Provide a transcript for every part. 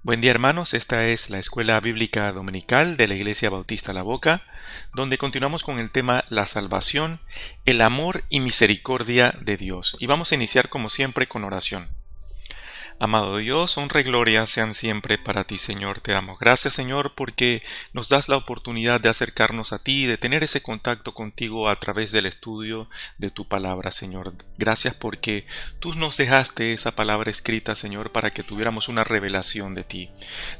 Buen día, hermanos, esta es la Escuela Bíblica Dominical de la Iglesia Bautista La Boca, donde continuamos con el tema la salvación, el amor y misericordia de Dios. Y vamos a iniciar como siempre con oración. Amado Dios, honra y gloria sean siempre para ti, Señor. Te damos gracias, Señor, porque nos das la oportunidad de acercarnos a ti, de tener ese contacto contigo a través del estudio de tu palabra, Señor. Gracias porque tú nos dejaste esa palabra escrita, Señor, para que tuviéramos una revelación de ti.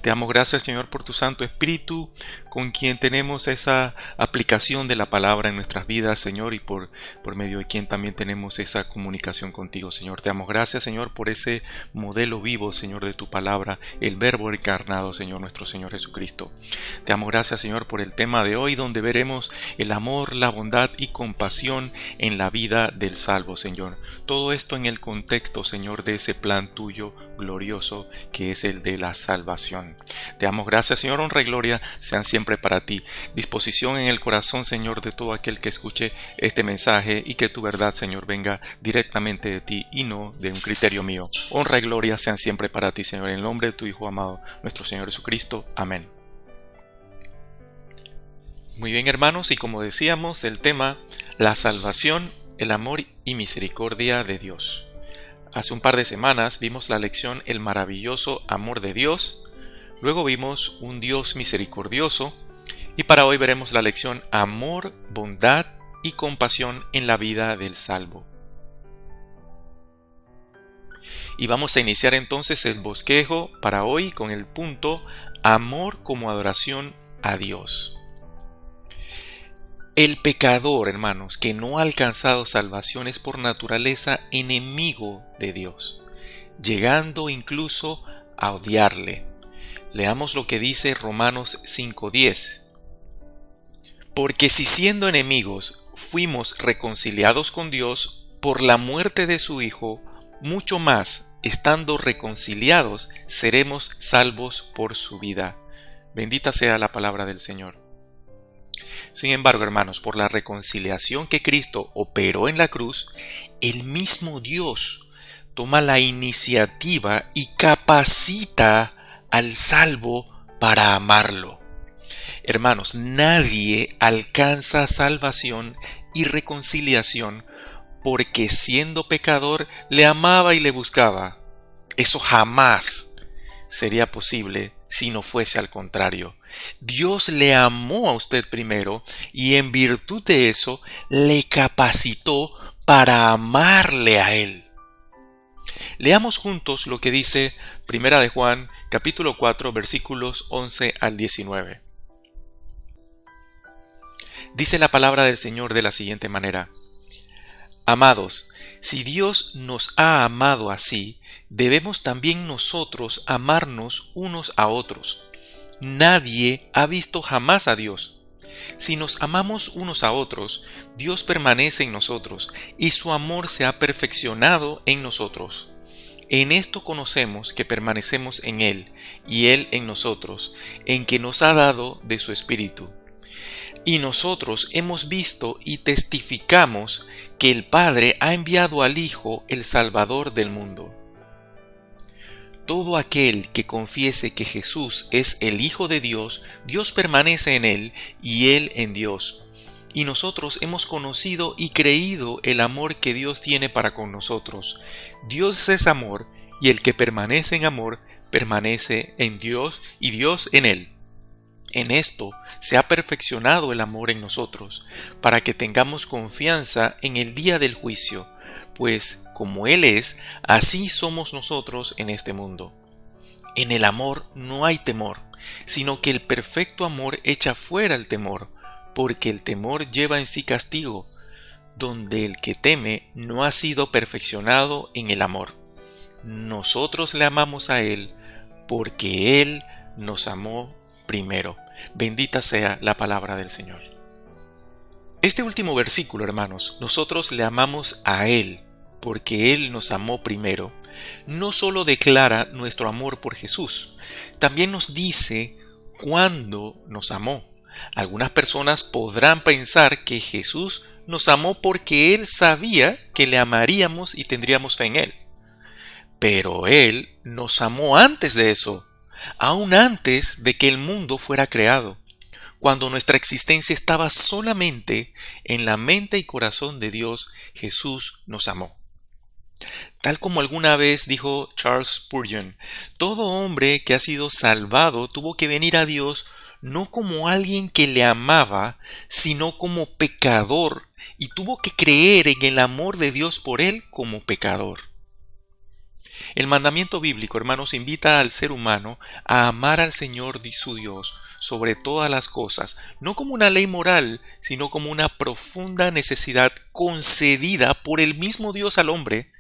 Te damos gracias, Señor, por tu Santo Espíritu, con quien tenemos esa aplicación de la palabra en nuestras vidas, Señor, y por medio de quien también tenemos esa comunicación contigo, Señor. Te damos gracias, Señor, por ese modelo vivo, Señor, de tu palabra, el Verbo encarnado, Señor, nuestro Señor Jesucristo. Te damos gracias, Señor, por el tema de hoy, donde veremos el amor, la bondad y compasión en la vida del salvo, Señor. Todo esto en el contexto, Señor, de ese plan tuyo glorioso que es el de la salvación. Te damos gracias, Señor, honra y gloria sean siempre para ti. Disposición en el corazón, Señor, de todo aquel que escuche este mensaje y que tu verdad, Señor, venga directamente de ti y no de un criterio mío. Honra y gloria sean siempre para ti, Señor, en el nombre de tu Hijo amado, nuestro Señor Jesucristo. Amén. Muy bien, hermanos, y como decíamos, el tema, la salvación, el amor y misericordia de Dios. Hace un par de semanas vimos la lección El maravilloso amor de Dios, luego vimos un Dios misericordioso, y para hoy veremos la lección Amor, bondad y compasión en la vida del salvo. Y vamos a iniciar entonces el bosquejo para hoy con el punto Amor como adoración a Dios. El pecador, hermanos, que no ha alcanzado salvación es por naturaleza enemigo de Dios, llegando incluso a odiarle. Leamos lo que dice Romanos 5:10. Porque si siendo enemigos fuimos reconciliados con Dios por la muerte de su Hijo, mucho más, estando reconciliados, seremos salvos por su vida. Bendita sea la palabra del Señor. Sin embargo, hermanos, por la reconciliación que Cristo operó en la cruz, el mismo Dios toma la iniciativa y capacita al salvo para amarlo. Hermanos, nadie alcanza salvación y reconciliación porque siendo pecador le amaba y le buscaba. Eso jamás sería posible si no fuese al contrario. Dios le amó a usted primero y en virtud de eso le capacitó para amarle a Él. Leamos juntos lo que dice Primera de Juan, capítulo 4, versículos 11 al 19. Dice la palabra del Señor de la siguiente manera: Amados, si Dios nos ha amado así, debemos también nosotros amarnos unos a otros. Nadie ha visto jamás a Dios. Si nos amamos unos a otros, Dios permanece en nosotros y su amor se ha perfeccionado en nosotros. En esto conocemos que permanecemos en Él y Él en nosotros, en que nos ha dado de su Espíritu. Y nosotros hemos visto y testificamos que el Padre ha enviado al Hijo, el Salvador del mundo. Todo aquel que confiese que Jesús es el Hijo de Dios, Dios permanece en él y él en Dios. Y nosotros hemos conocido y creído el amor que Dios tiene para con nosotros. Dios es amor, y el que permanece en amor, permanece en Dios y Dios en él. En esto se ha perfeccionado el amor en nosotros, para que tengamos confianza en el día del juicio. Pues como Él es, así somos nosotros en este mundo. En el amor no hay temor, sino que el perfecto amor echa fuera el temor, porque el temor lleva en sí castigo, donde el que teme no ha sido perfeccionado en el amor. Nosotros le amamos a Él, porque Él nos amó primero. Bendita sea la palabra del Señor. Este último versículo, hermanos, nosotros le amamos a Él, porque Él nos amó primero, no solo declara nuestro amor por Jesús, también nos dice cuándo nos amó. Algunas personas podrán pensar que Jesús nos amó porque Él sabía que le amaríamos y tendríamos fe en Él. Pero Él nos amó antes de eso, aún antes de que el mundo fuera creado, cuando nuestra existencia estaba solamente en la mente y corazón de Dios. Jesús nos amó. Tal como alguna vez dijo Charles Spurgeon, todo hombre que ha sido salvado tuvo que venir a Dios no como alguien que le amaba, sino como pecador, y tuvo que creer en el amor de Dios por él como pecador. El mandamiento bíblico, hermanos, invita al ser humano a amar al Señor su Dios sobre todas las cosas, no como una ley moral, sino como una profunda necesidad concedida por el mismo Dios al hombre,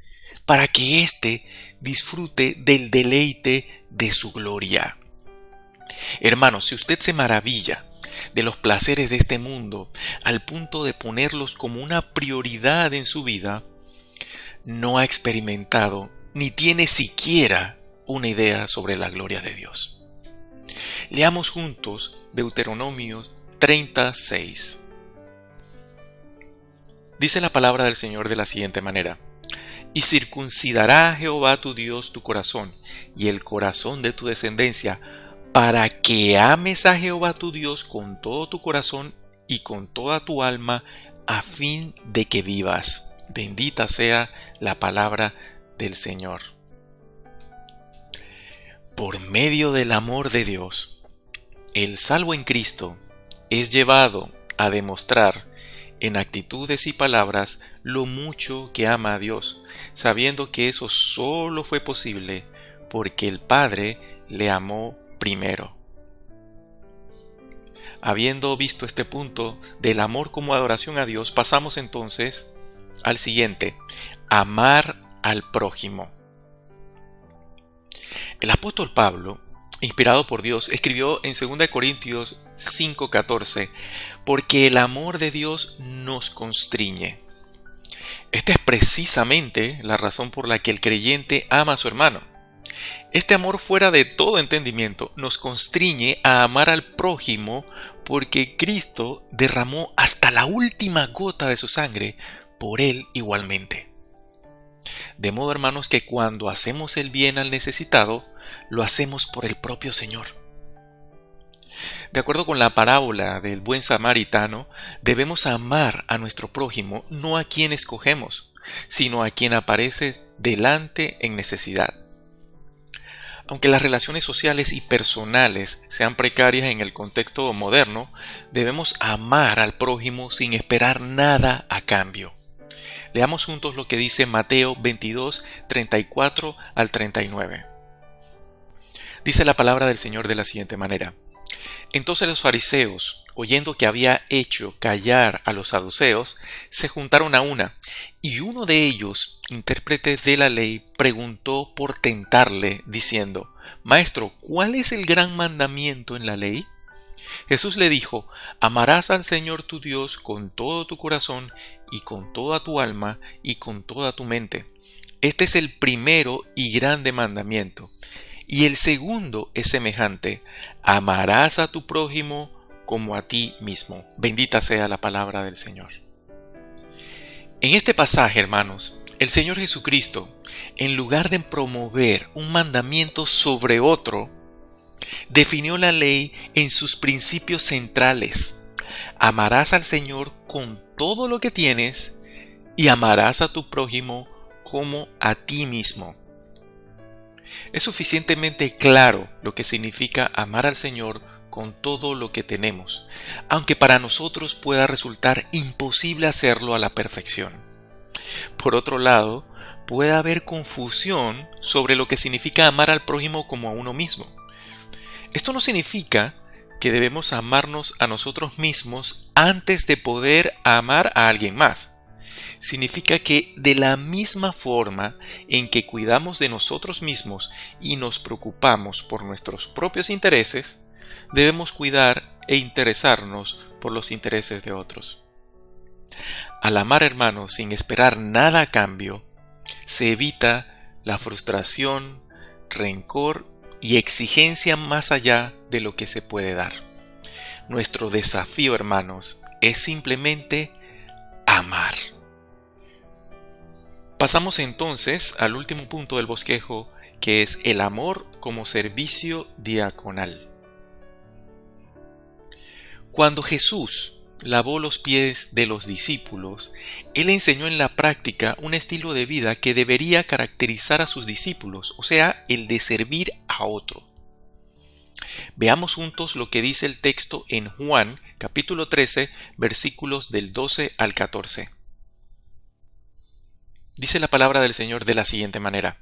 para que éste disfrute del deleite de su gloria. Hermanos, si usted se maravilla de los placeres de este mundo al punto de ponerlos como una prioridad en su vida, no ha experimentado ni tiene siquiera una idea sobre la gloria de Dios. Leamos juntos Deuteronomio 36. Dice la palabra del Señor de la siguiente manera: y circuncidará Jehová tu Dios tu corazón y el corazón de tu descendencia, para que ames a Jehová tu Dios con todo tu corazón y con toda tu alma, a fin de que vivas. Bendita sea la palabra del Señor. Por medio del amor de Dios, el salvo en Cristo es llevado a demostrar en actitudes y palabras lo mucho que ama a Dios, sabiendo que eso solo fue posible porque el Padre le amó primero. Habiendo visto este punto del amor como adoración a Dios, pasamos entonces al siguiente: amar al prójimo. El apóstol Pablo, inspirado por Dios, escribió en 2 Corintios 5:14: porque el amor de Dios nos constriñe. Esta es precisamente la razón por la que el creyente ama a su hermano. Este amor fuera de todo entendimiento nos constriñe a amar al prójimo, porque Cristo derramó hasta la última gota de su sangre por él igualmente. De modo, hermanos, que cuando hacemos el bien al necesitado, lo hacemos por el propio Señor. De acuerdo con la parábola del buen samaritano, debemos amar a nuestro prójimo, no a quien escogemos, sino a quien aparece delante en necesidad. Aunque las relaciones sociales y personales sean precarias en el contexto moderno, debemos amar al prójimo sin esperar nada a cambio. Leamos juntos lo que dice Mateo 22, 34 al 39. Dice la palabra del Señor de la siguiente manera: entonces los fariseos, oyendo que había hecho callar a los saduceos, se juntaron a una, y uno de ellos, intérprete de la ley, preguntó por tentarle, diciendo: Maestro, ¿cuál es el gran mandamiento en la ley? Jesús le dijo: amarás al Señor tu Dios con todo tu corazón y con toda tu alma y con toda tu mente. Este es el primero y grande mandamiento. Y el segundo es semejante: amarás a tu prójimo como a ti mismo. Bendita sea la palabra del Señor. En este pasaje, hermanos, el Señor Jesucristo, en lugar de promover un mandamiento sobre otro, definió la ley en sus principios centrales. Amarás al Señor con todo lo que tienes y amarás a tu prójimo como a ti mismo. Es suficientemente claro lo que significa amar al Señor con todo lo que tenemos, aunque para nosotros pueda resultar imposible hacerlo a la perfección. Por otro lado, puede haber confusión sobre lo que significa amar al prójimo como a uno mismo. Esto no significa que debemos amarnos a nosotros mismos antes de poder amar a alguien más. Significa que de la misma forma en que cuidamos de nosotros mismos y nos preocupamos por nuestros propios intereses, debemos cuidar e interesarnos por los intereses de otros. Al amar, hermanos, sin esperar nada a cambio, se evita la frustración, rencor y exigencia más allá de lo que se puede dar. Nuestro desafío, hermanos, es simplemente amar. Pasamos entonces al último punto del bosquejo, que es el amor como servicio diaconal. Cuando Jesús lavó los pies de los discípulos, Él enseñó en la práctica un estilo de vida que debería caracterizar a sus discípulos, o sea, el de servir a otro. Veamos juntos lo que dice el texto en Juan, capítulo 13, versículos del 12 al 14. Dice la palabra del Señor de la siguiente manera: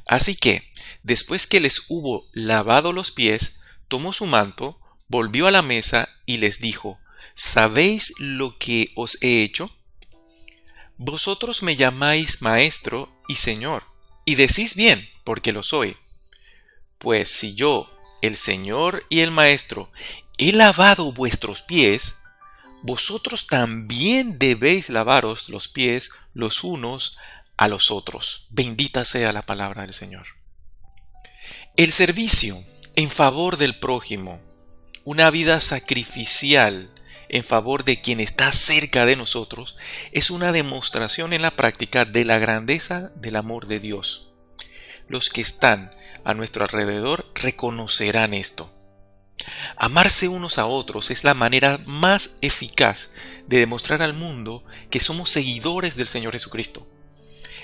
Así que, después que les hubo lavado los pies, tomó su manto, volvió a la mesa y les dijo: ¿Sabéis lo que os he hecho? Vosotros me llamáis Maestro y Señor, y decís bien, porque lo soy. Pues si yo, el Señor y el Maestro, he lavado vuestros pies, vosotros también debéis lavaros los pies los unos a los otros. Bendita sea la palabra del Señor. El servicio en favor del prójimo, una vida sacrificial en favor de quien está cerca de nosotros, es una demostración en la práctica de la grandeza del amor de Dios. Los que están a nuestro alrededor reconocerán esto. Amarse unos a otros es la manera más eficaz de demostrar al mundo que somos seguidores del Señor Jesucristo.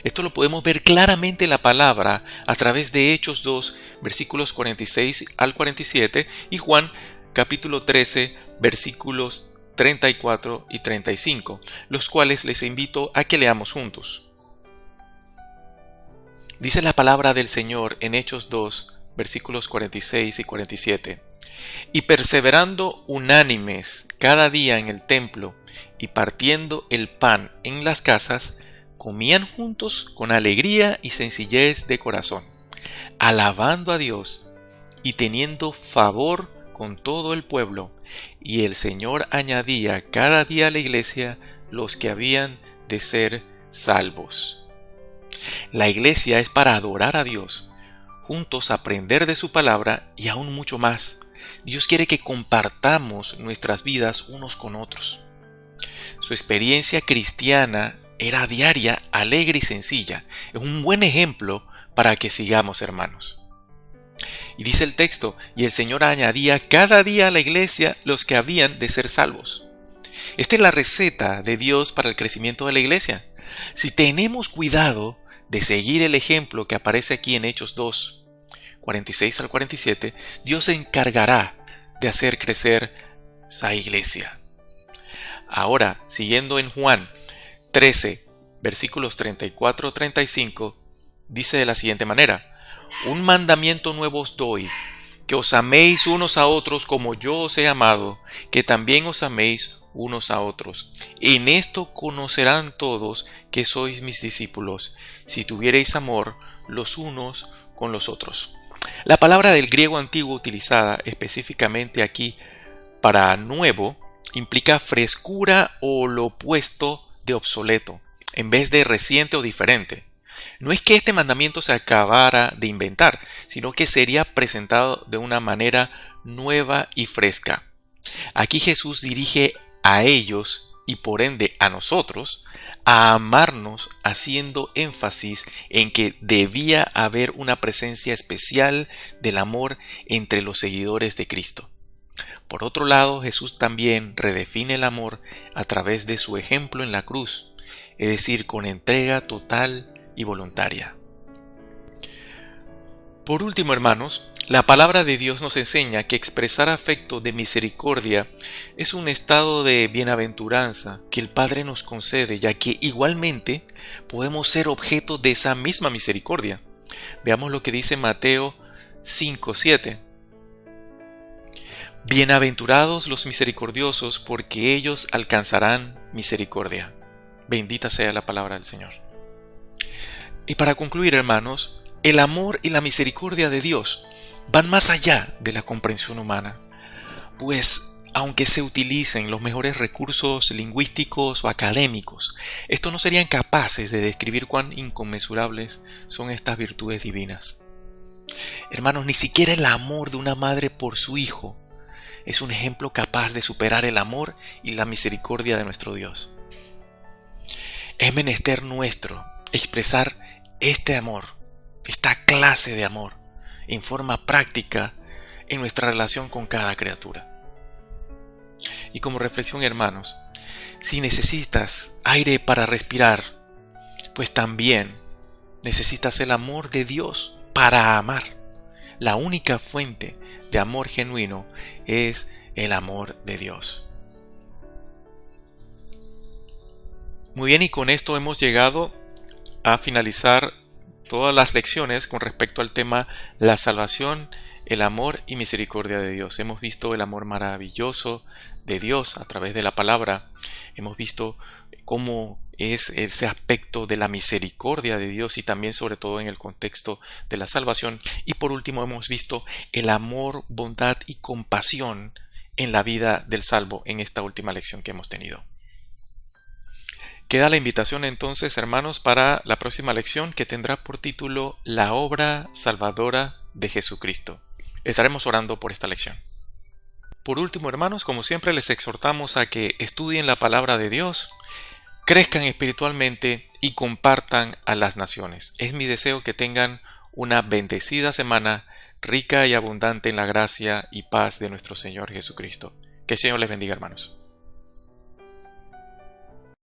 Esto lo podemos ver claramente en la palabra a través de Hechos 2, versículos 46 al 47 y Juan capítulo 13, versículos 34 y 35, los cuales les invito a que leamos juntos. Dice la palabra del Señor en Hechos 2, versículos 46 y 47. Y perseverando unánimes cada día en el templo y partiendo el pan en las casas, comían juntos con alegría y sencillez de corazón, alabando a Dios y teniendo favor con todo el pueblo, y el Señor añadía cada día a la iglesia los que habían de ser salvos. La iglesia es para adorar a Dios, juntos aprender de su palabra y aún mucho más. Dios quiere que compartamos nuestras vidas unos con otros. Su experiencia cristiana era diaria, alegre y sencilla. Es un buen ejemplo para que sigamos, hermanos. Y dice el texto, y el Señor añadía cada día a la iglesia los que habían de ser salvos. Esta es la receta de Dios para el crecimiento de la iglesia. Si tenemos cuidado de seguir el ejemplo que aparece aquí en Hechos 2, 46 al 47, Dios se encargará de hacer crecer esa iglesia. Ahora, siguiendo en Juan 13, versículos 34-35, dice de la siguiente manera: Un mandamiento nuevo os doy, que os améis unos a otros como yo os he amado, que también os améis unos a otros. En esto conocerán todos que sois mis discípulos, si tuviereis amor los unos con los otros. La palabra del griego antiguo utilizada específicamente aquí para nuevo implica frescura o lo opuesto de obsoleto, en vez de reciente o diferente. No es que este mandamiento se acabara de inventar, sino que sería presentado de una manera nueva y fresca. Aquí Jesús dirige a ellos y por ende a nosotros a amarnos, haciendo énfasis en que debía haber una presencia especial del amor entre los seguidores de Cristo. Por otro lado, Jesús también redefine el amor a través de su ejemplo en la cruz, es decir, con entrega total y voluntaria. Por último, hermanos, la palabra de Dios nos enseña que expresar afecto de misericordia es un estado de bienaventuranza que el Padre nos concede, ya que igualmente podemos ser objeto de esa misma misericordia. Veamos lo que dice Mateo 5:7. Bienaventurados los misericordiosos, porque ellos alcanzarán misericordia. Bendita sea la palabra del Señor. Y para concluir, hermanos, el amor y la misericordia de Dios van más allá de la comprensión humana, pues aunque se utilicen los mejores recursos lingüísticos o académicos, estos no serían capaces de describir cuán inconmensurables son estas virtudes divinas. Hermanos, ni siquiera el amor de una madre por su hijo es un ejemplo capaz de superar el amor y la misericordia de nuestro Dios. Es menester nuestro expresar este amor esta clase de amor en forma práctica en nuestra relación con cada criatura. Y como reflexión, hermanos, si necesitas aire para respirar, pues también necesitas el amor de Dios para amar. La única fuente de amor genuino es el amor de Dios. Muy bien, y con esto hemos llegado a finalizar todas las lecciones con respecto al tema la salvación, el amor y misericordia de Dios. Hemos visto el amor maravilloso de Dios a través de la palabra. Hemos visto cómo es ese aspecto de la misericordia de Dios y también sobre todo en el contexto de la salvación. Y por último hemos visto el amor, bondad y compasión en la vida del salvo en esta última lección que hemos tenido. Queda la invitación entonces, hermanos, para la próxima lección que tendrá por título La obra salvadora de Jesucristo. Estaremos orando por esta lección. Por último, hermanos, como siempre les exhortamos a que estudien la palabra de Dios, crezcan espiritualmente y compartan a las naciones. Es mi deseo que tengan una bendecida semana, rica y abundante en la gracia y paz de nuestro Señor Jesucristo. Que el Señor les bendiga, hermanos.